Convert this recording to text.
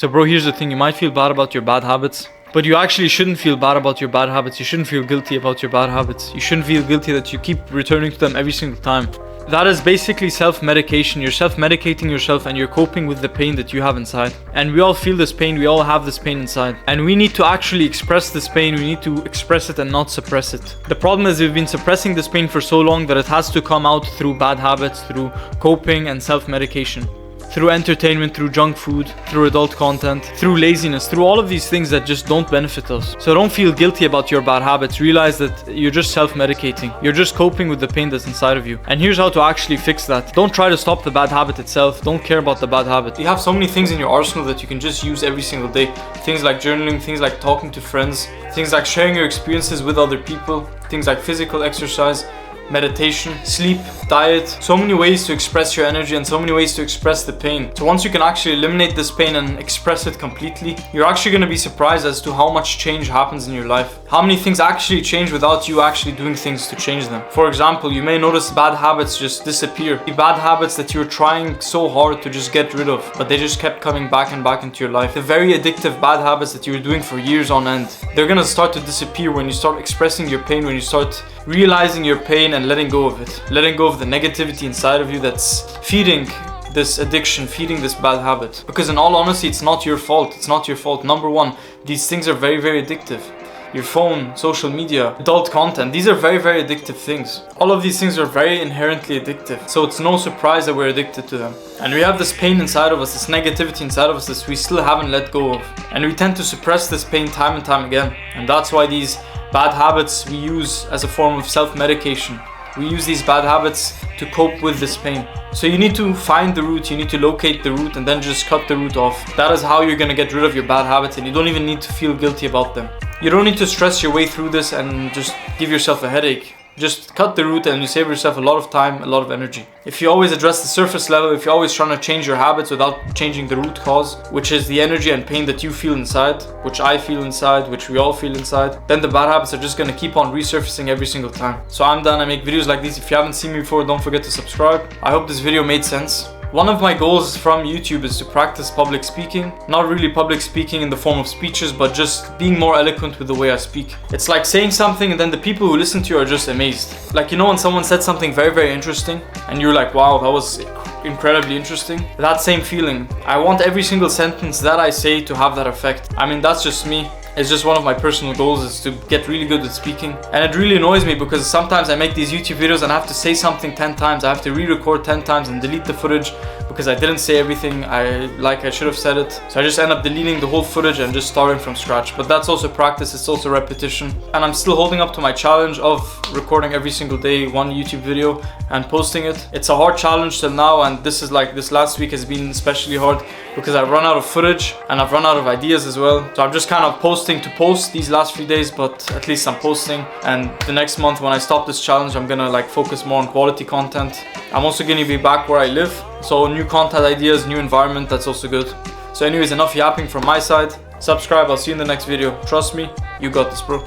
So bro, here's the thing, you might feel bad about your bad habits, but you actually shouldn't feel bad about your bad habits. You shouldn't feel guilty about your bad habits. You shouldn't feel guilty that you keep returning to them every single time. That is basically self-medication. You're self-medicating yourself and you're coping with the pain that you have inside. And we all feel this pain, we all have this pain inside. And we need to actually express this pain, we need to express it and not suppress it. The problem is we've been suppressing this pain for so long that it has to come out through bad habits, through coping and self-medication. Through entertainment, through junk food, through adult content, through laziness, through all of these things that just don't benefit us. So don't feel guilty about your bad habits. Realize that you're just self-medicating. You're just coping with the pain that's inside of you. And here's how to actually fix that. Don't try to stop the bad habit itself. Don't care about the bad habit. You have so many things in your arsenal that you can just use every single day. Things like journaling, things like talking to friends, things like sharing your experiences with other people, things like physical exercise, meditation, sleep, diet. So many ways to express your energy and so many ways to express the pain. So once you can actually eliminate this pain and express it completely, you're actually going to be surprised as to how much change happens in your life. How many things actually change without you actually doing things to change them. For example, you may notice bad habits just disappear. The bad habits that you're trying so hard to just get rid of, but they just kept coming back and back into your life. The very addictive bad habits that you were doing for years on end, they're going to start to disappear when you start expressing your pain, when you start realizing your pain and letting go of it. Letting go of the negativity inside of you that's feeding this addiction, feeding this bad habit. Because in all honesty, it's not your fault. It's not your fault. Number one, these things are very, very addictive. Your phone, social media, adult content, these are very, very addictive things. All of these things are very inherently addictive. So it's no surprise that we're addicted to them. And we have this pain inside of us, this negativity inside of us that we still haven't let go of. And we tend to suppress this pain time and time again. And that's why these bad habits we use as a form of self-medication. We use these bad habits to cope with this pain. So you need to find the root, you need to locate the root and then just cut the root off. That is how you're gonna get rid of your bad habits, and you don't even need to feel guilty about them. You don't need to stress your way through this and just give yourself a headache. Just cut the root and you save yourself a lot of time, a lot of energy. If you always address the surface level, if you're always trying to change your habits without changing the root cause, which is the energy and pain that you feel inside, which I feel inside, which we all feel inside, then the bad habits are just gonna keep on resurfacing every single time. So I'm done. I make videos like these. If you haven't seen me before, don't forget to subscribe. I hope this video made sense. One of my goals from YouTube is to practice public speaking. Not really public speaking in the form of speeches, but just being more eloquent with the way I speak. It's like saying something and then the people who listen to you are just amazed. Like, you know, when someone said something very, very interesting and you're like, wow, that was incredibly interesting. That same feeling. I want every single sentence that I say to have that effect. I mean, that's just me. It's just one of my personal goals is to get really good at speaking. And it really annoys me because sometimes I make these YouTube videos and I have to say something 10 times. I have to re-record 10 times and delete the footage because I didn't say everything I should have said it. So I just end up deleting the whole footage and just starting from scratch. But that's also practice, it's also repetition. And I'm still holding up to my challenge of recording every single day one YouTube video and posting it. It's a hard challenge till now, and this last week has been especially hard because I've run out of footage and I've run out of ideas as well. So I'm just kind of posting to post these last few days, but at least I'm posting. And the next month when I stop this challenge, I'm gonna focus more on quality content. I'm also gonna be back where I live, so new content ideas, new environment, that's also good. So anyways, enough yapping from my side. Subscribe, I'll see you in the next video. Trust me, you got this, bro.